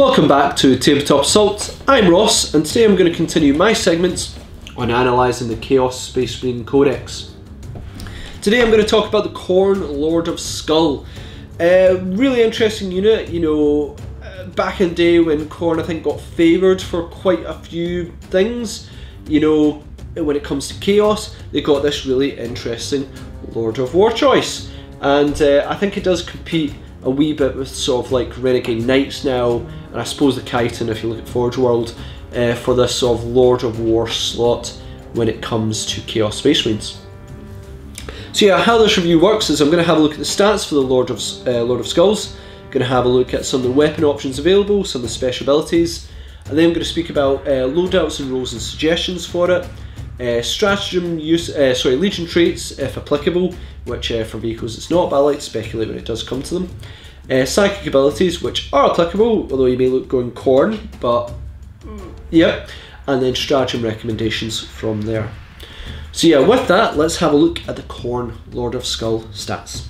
Welcome back to Tabletop Assault. I'm Ross, and today I'm going to continue my segments on analysing the Chaos Space Marine Codex. Today I'm going to talk about the Khorne Lord of Skulls. Really interesting unit. You know, back in the day when Khorne I think got favoured for quite a few things, you know, when it comes to Chaos, they got this really interesting Lord of War choice, and I think it does compete a wee bit with sort of like Renegade Knights now, and I suppose the Chiton if you look at Forge World, for this sort of Lord of War slot when it comes to Chaos Space Marines. So yeah, how this review works is I'm going to have a look at the stats for the Lord of Skulls, going to have a look at some of the weapon options available, some of the special abilities, and then I'm going to speak about loadouts and rules and suggestions for it, stratagem use, legion traits if applicable, which for vehicles it's not, but I like to speculate when it does come to them. Psychic abilities, which are applicable, although you may look going Khorne, but yeah, and then stratagem recommendations from there. So yeah, with that, let's have a look at the Khorne Lord of Skulls stats.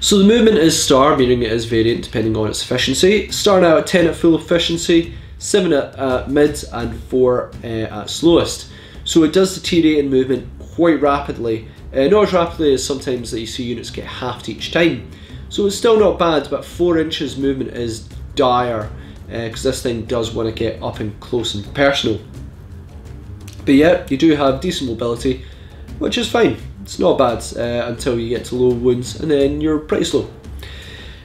So the movement is star, meaning it is variant depending on its efficiency. Starting out at 10 at full efficiency, 7 at mid, and 4 at slowest. So it does deteriorate in movement quite rapidly. Not as rapidly as sometimes that you see units get halved each time. So it's still not bad, but 4 inches movement is dire, because this thing does want to get up and close and personal. But yeah, you do have decent mobility, which is fine. It's not bad until you get to low wounds, and then you're pretty slow.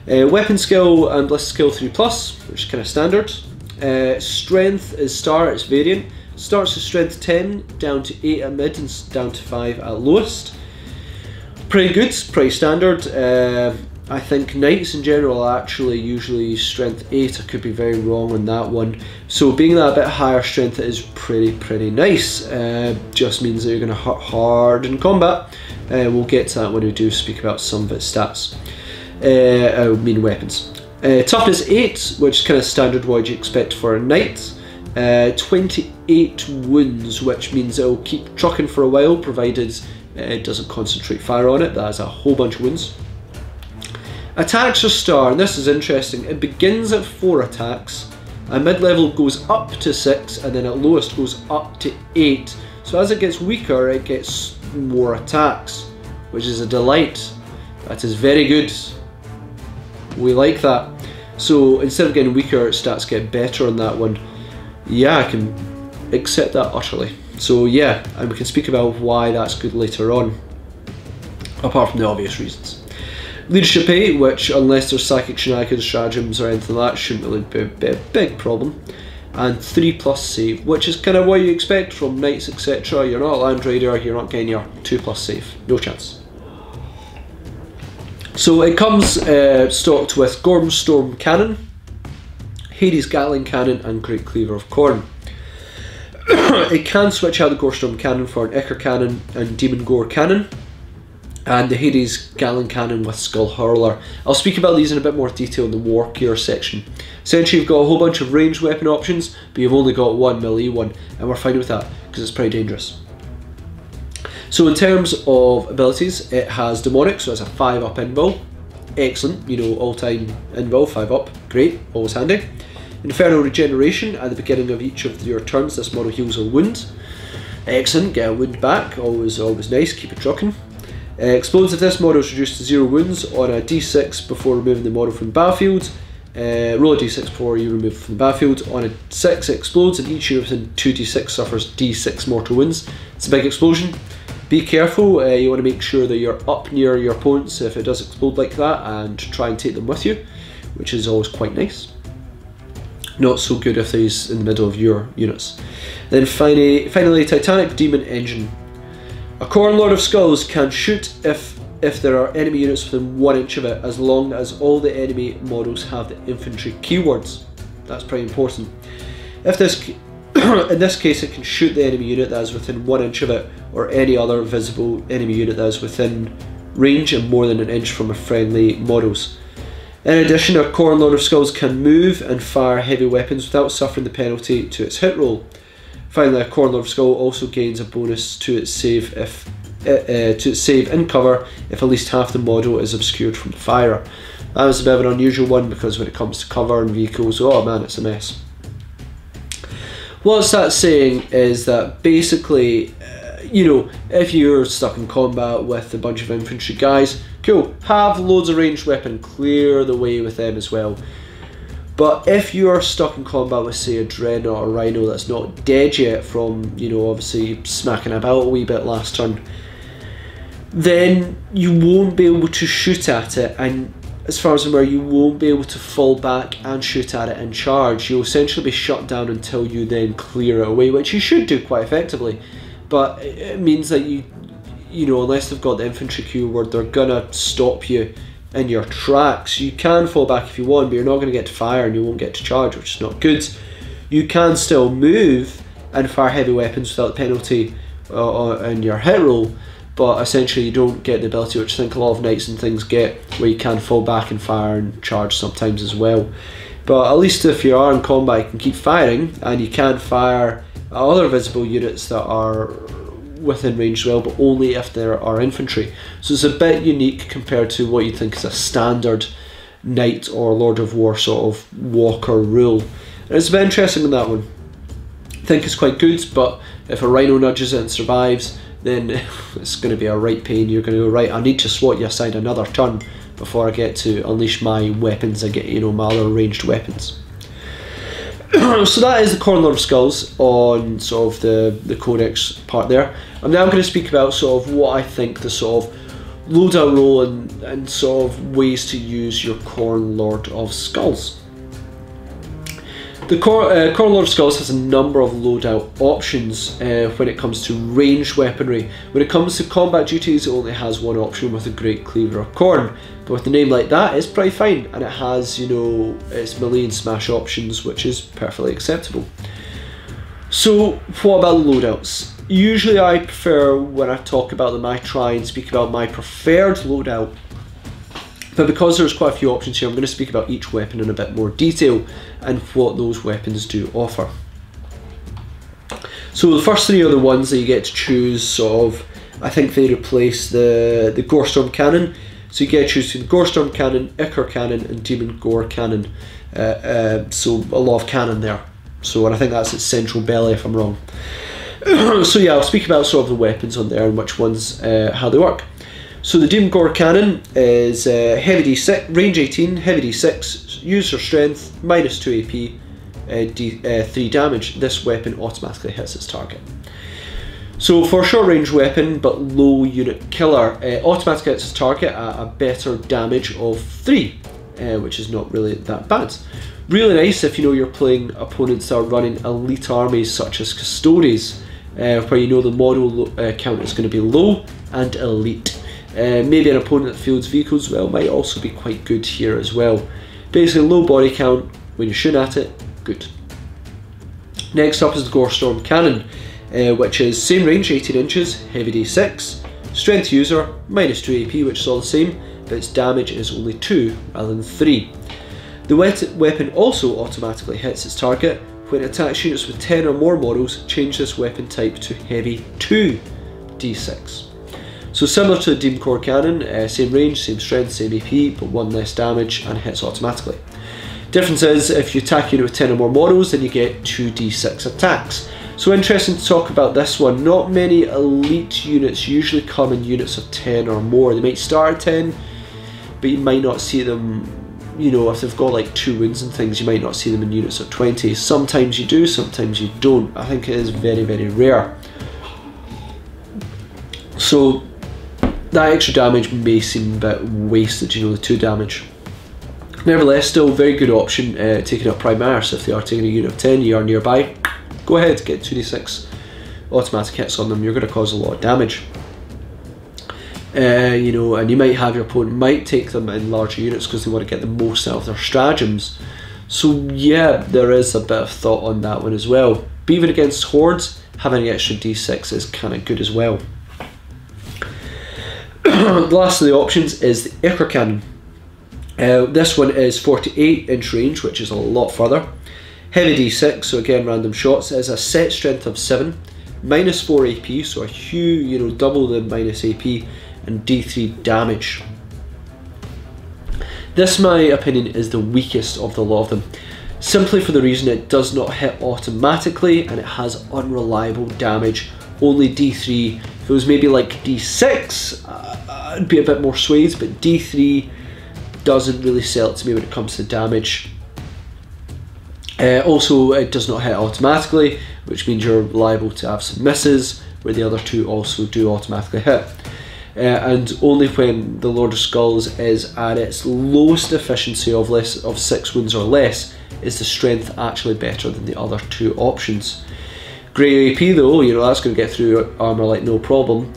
Weapon skill and ballistic skill 3+, which is kind of standard. Strength is star, it's variant. Starts at strength 10, down to 8 at mid, and down to 5 at lowest. Pretty good, pretty standard. I think Knights in general are actually usually strength 8, I could be very wrong on that one. So being that a bit higher strength is pretty nice. Just means that you're going to hurt hard in combat. We'll get to that when we do speak about some of its stats. I mean weapons. Toughness 8, which is kind of standard what you expect for a Knight. 28 wounds, which means it will keep trucking for a while, provided it doesn't concentrate fire on it. That has a whole bunch of wounds. Attacks are star, and this is interesting. It begins at 4 attacks, and mid-level goes up to 6, and then at lowest goes up to 8. So as it gets weaker, it gets more attacks, which is a delight. That is very good. We like that. So instead of getting weaker, stats get better on that one. Yeah, I can accept that utterly. So yeah, and we can speak about why that's good later on, apart from the obvious reasons. Leadership 8, which unless there's psychic shenanigans, stratagems or anything like that, shouldn't really be a big problem. And 3+ save, which is kind of what you expect from Knights, etc. You're not a Land Raider, you're not getting your 2+ save, no chance. So it comes stocked with Gorm Storm Cannon, Hideous Gatling Cannon, and Great Cleaver of Khorne. It can switch out the Gore Storm Cannon for an Ichor Cannon and Demon Gore Cannon, and the Hades Gatling Cannon with Skull Hurler. I'll speak about these in a bit more detail in the War Gear section. Essentially, you've got a whole bunch of ranged weapon options, but you've only got one melee one, and we're fine with that because it's pretty dangerous. So in terms of abilities, it has Demonic, so it's a 5+ invul. Excellent, you know, all-time invul, 5+, great, always handy. Infernal Regeneration, at the beginning of each of your turns, this model heals a wound. Excellent, get a wound back, always nice, keep it trucking. Explodes if this model is reduced to 0 wounds on a d6 before removing the model from the battlefield. Roll a d6 before you remove it from the battlefield. On a 6 it explodes, and each unit within 2d6 suffers d6 mortal wounds. It's a big explosion. Be careful, you want to make sure that you're up near your opponents if it does explode like that, and try and take them with you, which is always quite nice. Not so good if he's in the middle of your units. Then finally Titanic Demon Engine. A Khorne Lord of Skulls can shoot if there are enemy units within 1 inch of it, as long as all the enemy models have the infantry keywords. That's pretty important. If this, in this case, it can shoot the enemy unit that is within 1 inch of it, or any other visible enemy unit that is within range and more than 1 inch from a friendly models. In addition, a Khorne Lord of Skulls can move and fire heavy weapons without suffering the penalty to its hit roll. Finally, a Khorne Lord of Skulls also gains a bonus to its save in cover if at least half the model is obscured from the fire. That was a bit of an unusual one because when it comes to cover and vehicles, oh man, it's a mess. What that's saying is that basically, you know, if you're stuck in combat with a bunch of infantry guys, cool, have loads of ranged weapon, clear the way with them as well. But if you're stuck in combat with, say, a Dreadnought or Rhino that's not dead yet from, you know, obviously smacking about a wee bit last turn, then you won't be able to shoot at it, and as far as I'm aware, you won't be able to fall back and shoot at it and charge. You'll essentially be shut down until you then clear it away, which you should do quite effectively. But it means that you know, unless they've got the infantry queue where they're gonna stop you in your tracks, you can fall back if you want, but you're not going to get to fire and you won't get to charge, which is not good. You can still move and fire heavy weapons without the penalty in your hit roll, but essentially you don't get the ability, which I think a lot of knights and things get, where you can fall back and fire and charge sometimes as well. But at least if you are in combat, you can keep firing, and you can fire other visible units that are within range as well, but only if there are infantry. So it's a bit unique compared to what you'd think is a standard knight or Lord of War sort of walker rule. And it's a bit interesting in that one. I think it's quite good, but if a Rhino nudges it and survives, then it's going to be a right pain. You're going to go, right, I need to swat you aside another turn before I get to unleash my weapons, I get, you know, my other ranged weapons. So that is the Khorne Lord of Skulls on sort of the codex part there. I'm now going to speak about sort of what I think the sort of loadout role and sort of ways to use your Khorne Lord of Skulls. The Khorne Lord of Skulls has a number of loadout options when it comes to ranged weaponry. When it comes to combat duties, it only has one option with a Great Cleaver of Khorne. But with a name like that, it's pretty fine, and it has, you know, its melee and smash options, which is perfectly acceptable. So, what about the loadouts? Usually I prefer, when I talk about them, I try and speak about my preferred loadout. But because there's quite a few options here, I'm going to speak about each weapon in a bit more detail and what those weapons do offer. So the first three are the ones that you get to choose, sort of, I think they replace the Gore Storm Cannon. So you get to choose between Gore Storm Cannon, Ichor Cannon and Demon Gore Cannon. So a lot of cannon there. So, and I think that's its central belly if I'm wrong. So yeah, I'll speak about sort of the weapons on there and which ones, how they work. So the Demon Gore Cannon is heavy D6, range 18, heavy D6, user strength, -2 AP, 3 damage. This weapon automatically hits its target. So for a short range weapon but low unit killer, automatically hits its target at a better damage of 3, which is not really that bad. Really nice if you know you're playing opponents that are running elite armies such as Custodes, where you know the model count is going to be low and elite. Maybe an opponent that fields vehicles well might also be quite good here as well. Basically low body count, when you shoot at it, good. Next up is the Gore Storm Cannon, which is same range, 18 inches, heavy D6, strength user, -2 AP, which is all the same, but its damage is only 2 rather than 3. The weapon also automatically hits its target. When it attacks units with 10 or more models, change this weapon type to heavy 2d6. So similar to the Demon Gore Cannon, same range, same strength, same AP, but 1 less damage and hits automatically. Difference is, if you attack a unit with 10 or more models, then you get 2d6 attacks. So interesting to talk about this one. Not many elite units usually come in units of 10 or more. They might start at 10, but you might not see them, you know, if they've got like 2 wounds and things, you might not see them in units of 20. Sometimes you do, sometimes you don't. I think it is very, very rare. So that extra damage may seem a bit wasted, you know, the 2 damage. Nevertheless, still a very good option taking up Primaris. If they are taking a unit of 10, you are nearby, go ahead, get 2d6 automatic hits on them, you're going to cause a lot of damage. You know, and you might have your opponent might take them in larger units because they want to get the most out of their stratagems. So yeah, there is a bit of thought on that one as well. But even against hordes, having an extra d6 is kind of good as well. The last of the options is the Ichor Cannon. This one is 48-inch range, which is a lot further. Heavy d6, so again random shots. It has a set strength of 7, -4 AP, so a huge, you know, double the -AP, and d3 damage. This, in my opinion, is the weakest of the lot of them, simply for the reason it does not hit automatically and it has unreliable damage, only D3. If it was maybe like D6, I'd be a bit more swayed, but D3 doesn't really sell it to me when it comes to damage. Also, it does not hit automatically, which means you're liable to have some misses, where the other two also do automatically hit. And only when the Lord of Skulls is at its lowest efficiency of 6 wounds or less is the strength actually better than the other two options. Great AP though, you know, that's going to get through armour like no problem,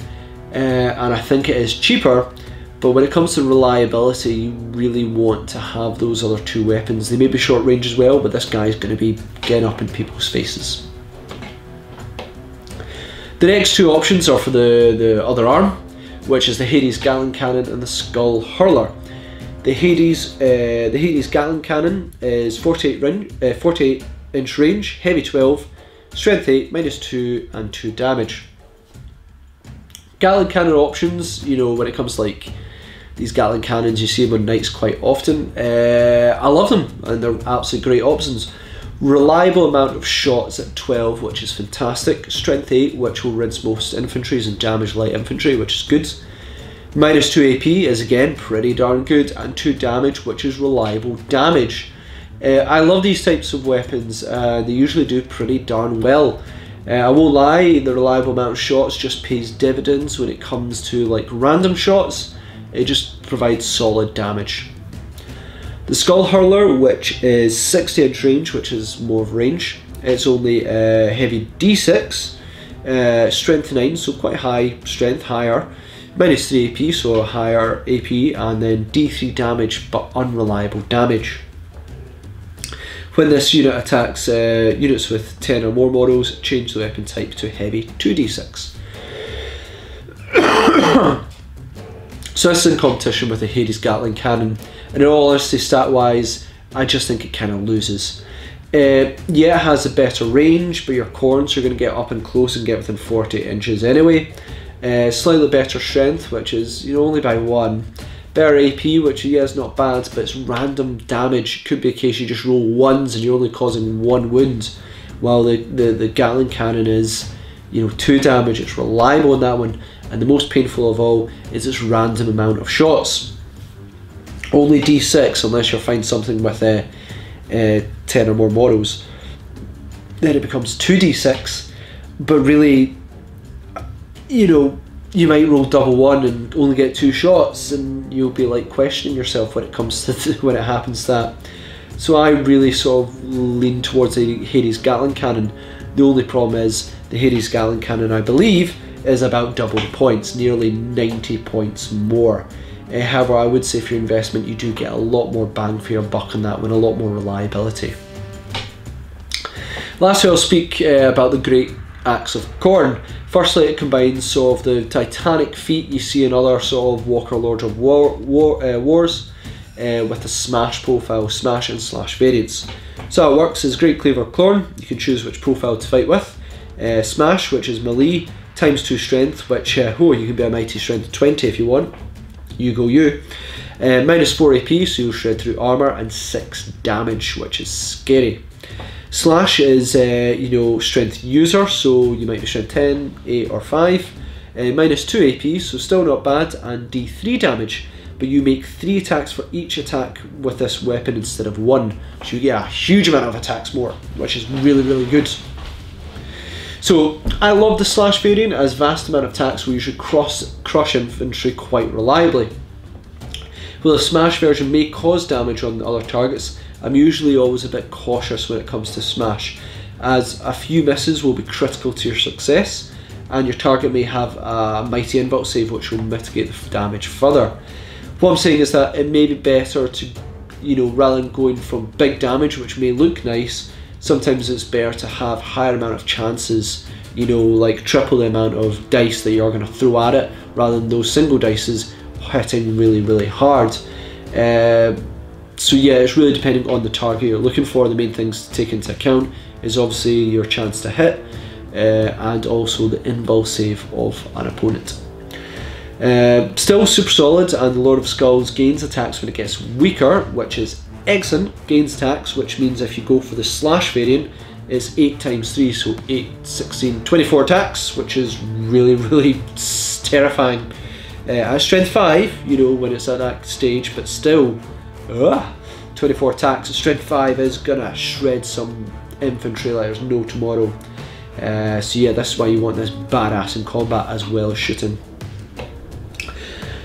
and I think it is cheaper, but when it comes to reliability, you really want to have those other two weapons. They may be short range as well, but this guy's going to be getting up in people's faces. The next two options are for the other arm, which is the Hideous Gatling Cannon and the Skull Hurler. The Hideous Gatling Cannon is 48 inch range, heavy 12, strength 8, -2 and 2 damage. Gatling Cannon options, you know, when it comes to like these Gatling Cannons, you see them on knights quite often. I love them and they're absolutely great options. Reliable amount of shots at 12, which is fantastic. Strength 8, which will rinse most infantries and damage light infantry, which is good. -2 AP is again pretty darn good, and 2 damage, which is reliable damage. I love these types of weapons, they usually do pretty darn well. I won't lie, the reliable amount of shots just pays dividends when it comes to like random shots. It just provides solid damage. The Skull Hurler, which is 60 inch range, which is more of range. It's only heavy D6, strength 9, so quite high strength, higher. -3 AP, so a higher AP, and then D3 damage, but unreliable damage. When this unit attacks units with 10 or more models, change the weapon type to heavy 2d6. So this is in competition with the Hideous Gatling Cannon, and in all honesty, stat-wise, I just think it kind of loses. Yeah, it has a better range, but your corns are going to get up and close and get within 40 inches anyway. Slightly better strength, which is, you know, only by 1. Better AP, which yeah is not bad, but it's random damage. Could be a case you just roll 1s and you're only causing 1 wound, while the Gatling Cannon is, you know, 2 damage. It's reliable in that one, and the most painful of all is its random amount of shots. Only D6 unless you find something with 10 or more models. Then it becomes 2d6, but really, you know, you might roll double 1 and only get 2 shots, and you'll be like questioning yourself when it comes to when it happens to that. So I really sort of lean towards the Hideous Gatling Cannon. The only problem is the Hideous Gatling Cannon, I believe, is about double the points, nearly 90 points more. However, I would say for your investment, you do get a lot more bang for your buck on that one, a lot more reliability. Lastly, I'll speak about the Great Axe of Khorne. Firstly, it combines sort of the Titanic feat you see in other sort of Walker Lord of Wars with the smash profile, smash and slash variants. So how it works is Great Cleaver Khorne, you can choose which profile to fight with. Smash, which is melee, times 2 strength, which you can be a mighty strength of 20 if you want. You go you. -4 AP, so you'll shred through armour, and 6 damage, which is scary. Slash is, you know, strength user, so you might be strength 10, 8 or 5. -2 AP, so still not bad, and D3 damage, but you make 3 attacks for each attack with this weapon instead of 1. So you get a huge amount of attacks more, which is really, really good. So I love the slash variant, as vast amount of attacks will usually crush infantry quite reliably. While the smash version may cause damage on other targets, I'm usually always a bit cautious when it comes to smash, as a few misses will be critical to your success, and your target may have a mighty invult save which will mitigate the damage further. What I'm saying is that it may be better to, you know, rather than going from big damage, which may look nice, sometimes it's better to have higher amount of chances, you know, like triple the amount of dice that you're going to throw at it, rather than those single dices hitting really, really hard. So yeah, it's really depending on the target you're looking for. The main things to take into account is obviously your chance to hit, and also the invul save of an opponent. Still super solid, and the Lord of Skulls gains attacks when it gets weaker, which is excellent. Gains attacks, which means if you go for the slash variant, it's 8 times 3, so 8, 16, 24 attacks, which is really, really terrifying. At strength 5, you know, when it's at that stage, but still, 24 attacks at strength 5 is gonna shred some infantry like there's no tomorrow. So yeah, this is why you want this badass in combat as well as shooting.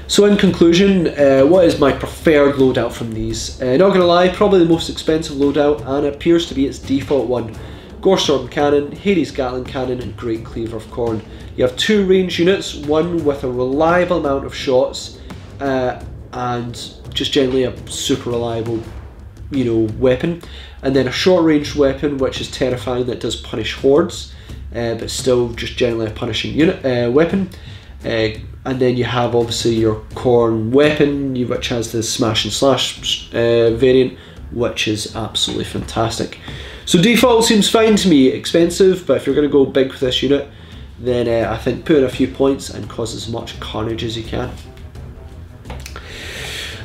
So in conclusion, what is my preferred loadout from these? Not gonna lie, probably the most expensive loadout, and it appears to be its default one. Gore Storm Cannon, Hideous Gatling Cannon, and Great Cleaver of Khorne. You have 2 range units, one with a reliable amount of shots, and just generally a super reliable, you know, weapon, and then a short range weapon which is terrifying that does punish hordes, but still just generally a punishing unit weapon. And then you have obviously your Khorne weapon, which has the smash and slash variant, which is absolutely fantastic. So default seems fine to me. Expensive, but if you're going to go big with this unit, then I think put in a few points and cause as much carnage as you can.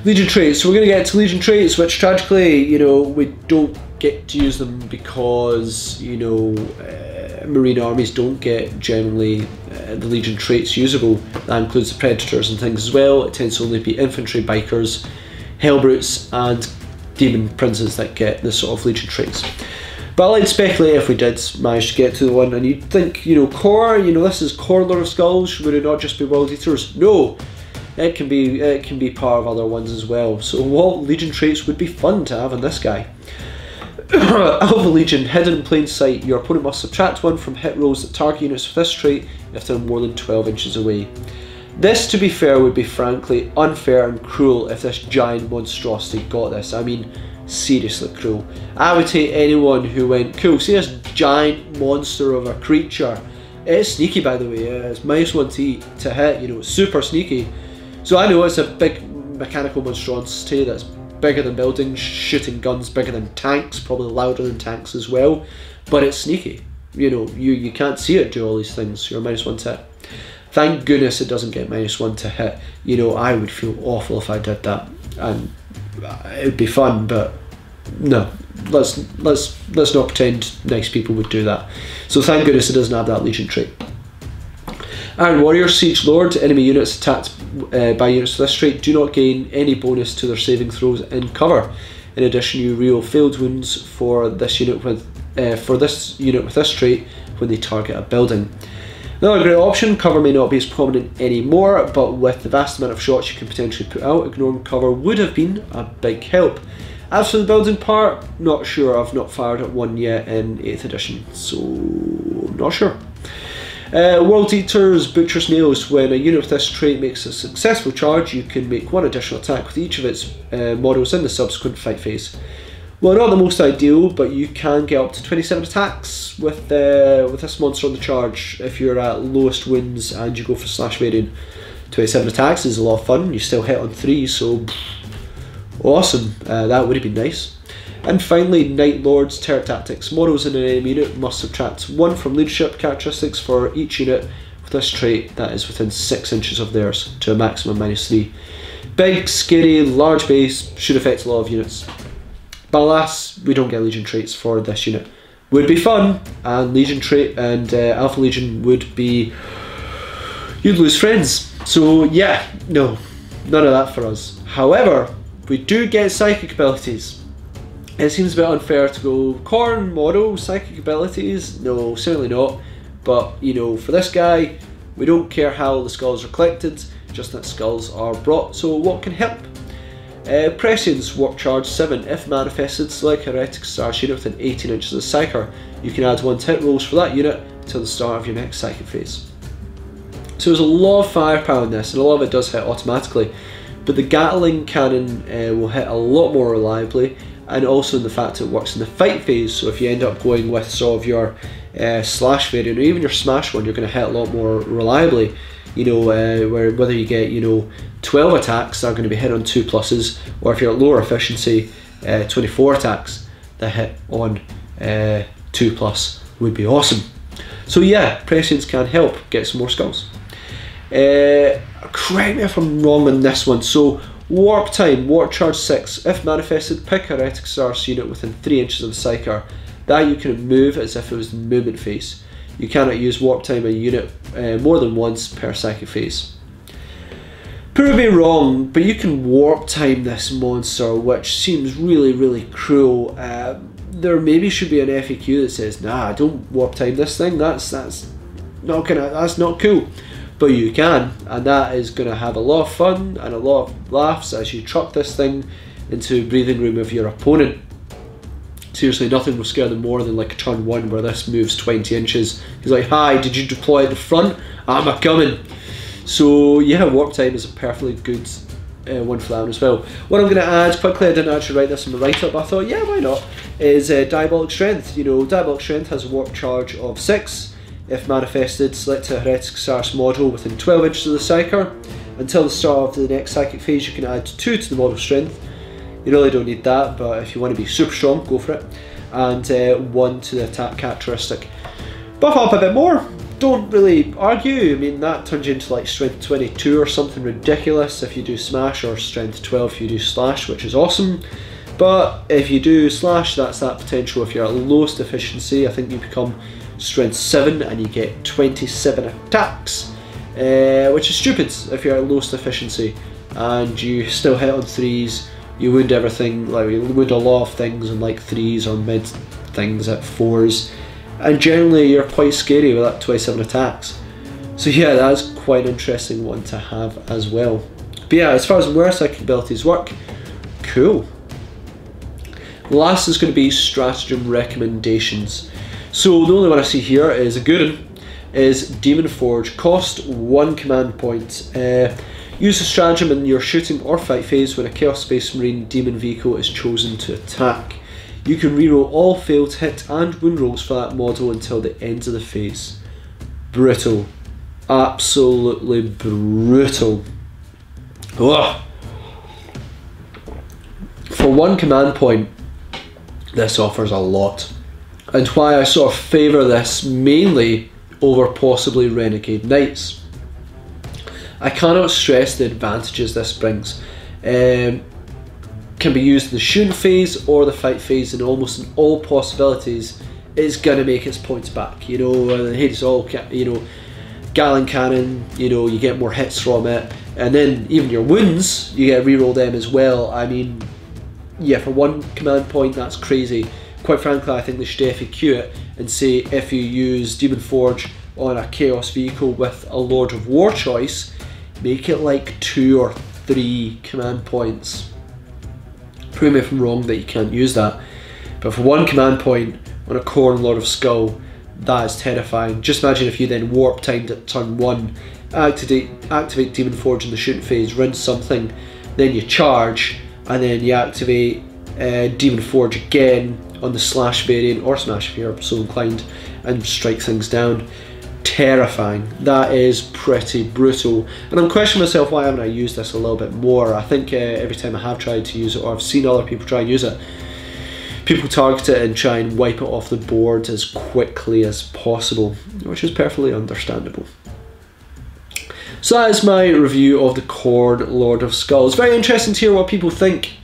Legion traits. So we're going to get to Legion traits, which tragically, you know, we don't get to use them because, you know, Marine armies don't get generally the Legion traits usable. That includes the Predators and things as well. It tends to only be infantry, bikers, Hellbrutes, and Demon Princes that get this sort of Legion traits. But I like to speculate if we did manage to get to the one, and you'd think, you know, Core, you know, this is Khorne Lord of Skulls, would it not just be World Eaters? No, it can be part of other ones as well. So what Legion traits would be fun to have on this guy? Alpha Legion, hidden in plain sight. Your opponent must subtract 1 from hit rolls that target units with this trait if they're more than 12 inches away. This, to be fair, would be frankly unfair and cruel if this giant monstrosity got this. I mean, seriously cruel. I would take anyone who went, cool, see this giant monster of a creature. It's sneaky, by the way. It's -1 to hit, you know, it's super sneaky. So I know it's a big mechanical monstrosity that's bigger than buildings, shooting guns, bigger than tanks, probably louder than tanks as well, but it's sneaky. You know, you can't see it do all these things. You're -1 to hit. Thank goodness it doesn't get -1 to hit. You know, I would feel awful if I did that, and it would be fun, but no, let's not pretend nice people would do that. So thank goodness it doesn't have that Legion trait. Iron Warrior, Siege Lord. Enemy units attacked by units with this trait do not gain any bonus to their saving throws in cover. In addition, you reroll failed wounds for this unit with this trait when they target a building. Another great option. Cover may not be as prominent anymore, but with the vast amount of shots you can potentially put out, ignoring cover would have been a big help. As for the building part, not sure. I've not fired at one yet in 8th edition, so not sure. World Eaters, Butcher's Nails. When a unit with this trait makes a successful charge, you can make 1 additional attack with each of its models in the subsequent fight phase. Well, not the most ideal, but you can get up to 27 attacks with this monster on the charge if you're at lowest wounds and you go for slash variant. 27 attacks is a lot of fun. You still hit on 3, so awesome. That would have been nice. And finally, Night Lords, Terror Tactics. Models in an enemy unit must subtract 1 from leadership characteristics for each unit with this trait that is within 6 inches of theirs, to a maximum -3. Big, scary, large base, should affect a lot of units. But alas, we don't get Legion traits for this unit. Would be fun, and Legion trait and Alpha Legion would be, you'd lose friends. So yeah, no, none of that for us. However, we do get psychic abilities. It seems a bit unfair to go Khorne model psychic abilities. No, certainly not. But you know, for this guy, we don't care how the skulls are collected, just that skulls are brought. So what can help? Prescience, Warp Charge 7. If manifested, select Heretic Stars unit within 18 inches of the Psyker. You can add 1 to hit rolls for that unit until the start of your next psychic phase. So there's a lot of firepower in this, and a lot of it does hit automatically. But the Gatling Cannon will hit a lot more reliably, and also in the fact it works in the fight phase. So if you end up going with sort of your slash variant, or even your smash one, you're going to hit a lot more reliably. You know, whether you get, you know, 12 attacks that are going to be hit on 2+, or if you're at lower efficiency, 24 attacks that hit on 2+ would be awesome. So yeah, Prescience can help get some more skulls. correct me if I'm wrong on this one. So warp time, warp charge 6. If manifested, pick a Heretic Xaris unit within 3 inches of the Psyker. That you can move as if it was the movement phase. You cannot use warp time a unit more than once per psychic phase. Prove me wrong, but you can warp time this monster, which seems really, really cruel. There maybe should be an FAQ that says, nah, don't warp time this thing. That's not cool. But you can, and that is going to have a lot of fun and a lot of laughs as you truck this thing into the breathing room of your opponent. Seriously, nothing will scare them more than like a turn 1 where this moves 20 inches. He's like, hi, did you deploy at the front? I'm a coming. So yeah, warp time is a perfectly good one for that one as well. What I'm going to add quickly, I didn't actually write this in the write-up, but I thought, yeah, why not, is Diabolic Strength. You know, Diabolic Strength has a warp charge of 6. If manifested, select a Heretic Xaris model within 12 inches of the Psyker. Until the start of the next psychic phase, you can add 2 to the model strength. You really don't need that, but if you want to be super strong, go for it. And 1 to the attack characteristic. Buff up a bit more. Don't really argue. I mean, that turns you into like strength 22 or something ridiculous if you do smash, or strength 12 if you do slash, which is awesome. But if you do slash, that's that potential. If you're at lowest efficiency, I think you become strength 7 and you get 27 attacks, which is stupid if you're at lowest efficiency, and you still hit on 3s. You wound everything, like you wound a lot of things on like 3s or mid things at 4s, and generally you're quite scary with that 27 attacks. So yeah, that's quite an interesting one to have as well. But yeah, as far as where psychic abilities work, cool. Last is going to be stratagem recommendations. So the only one I see here is a good one, is Demon Forge. Cost 1 command point. Use the stratagem in your shooting or fight phase when a Chaos Space Marine demon vehicle is chosen to attack. You can reroll all failed hit and wound rolls for that model until the end of the phase. Brutal. Absolutely brutal. Ugh. For 1 command point, this offers a lot. And why I sort of favour this mainly over possibly Renegade Knights. I cannot stress the advantages this brings. Can be used in the shooting phase or the fight phase, and almost in all possibilities it's going to make its points back. You know, Hideous all, you know, Gallon Cannon, you know, you get more hits from it, and then even your wounds, you get reroll them as well. I mean, yeah, for 1 command point, that's crazy. Quite frankly, I think they should FAQ it and say if you use Demon Forge on a Chaos vehicle with a Lord of War choice, make it like 2 or 3 command points. Prove me if I'm wrong that you can't use that. But for 1 command point on a Khorne Lord of Skulls, that is terrifying. Just imagine if you then warp timed at turn 1, activate Demon Forge in the shooting phase, run something, then you charge, and then you activate Demon Forge again on the slash variant, or smash if you're so inclined, and strike things down. Terrifying. That is pretty brutal, and I'm questioning myself, why haven't I used this a little bit more? I think every time I have tried to use it, or I've seen other people try and use it, people target it and try and wipe it off the board as quickly as possible, which is perfectly understandable. So that is my review of the Khorne Lord of Skulls. Very interesting to hear what people think.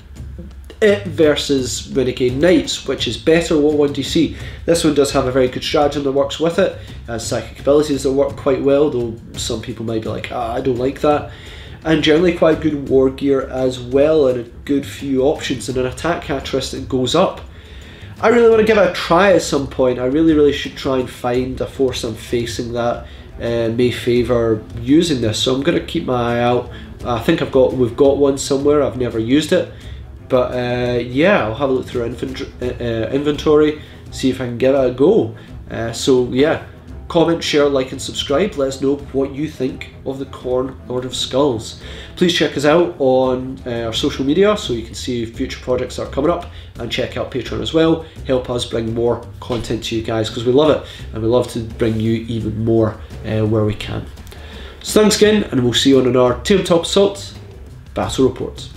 It versus Renegade Knights, which is better? What one do you see? This one does have a very good stratagem that works with it. It has psychic abilities that work quite well, though some people might be like, I don't like that. And generally quite good war gear as well, and a good few options, and an attack characteristic goes up. I really want to give it a try at some point. I really should try and find a force I'm facing that may favour using this. So I'm going to keep my eye out. I think we've got one somewhere. I've never used it. But yeah, I'll have a look through our inventory, see if I can give it a go. So yeah, comment, share, like and subscribe. Let us know what you think of the Khorne Lord of Skulls. Please check us out on our social media so you can see future projects that are coming up, and check out Patreon as well. Help us bring more content to you guys, because we love it, and we love to bring you even more where we can. So thanks again, and we'll see you on our Tabletop Assault Battle Reports.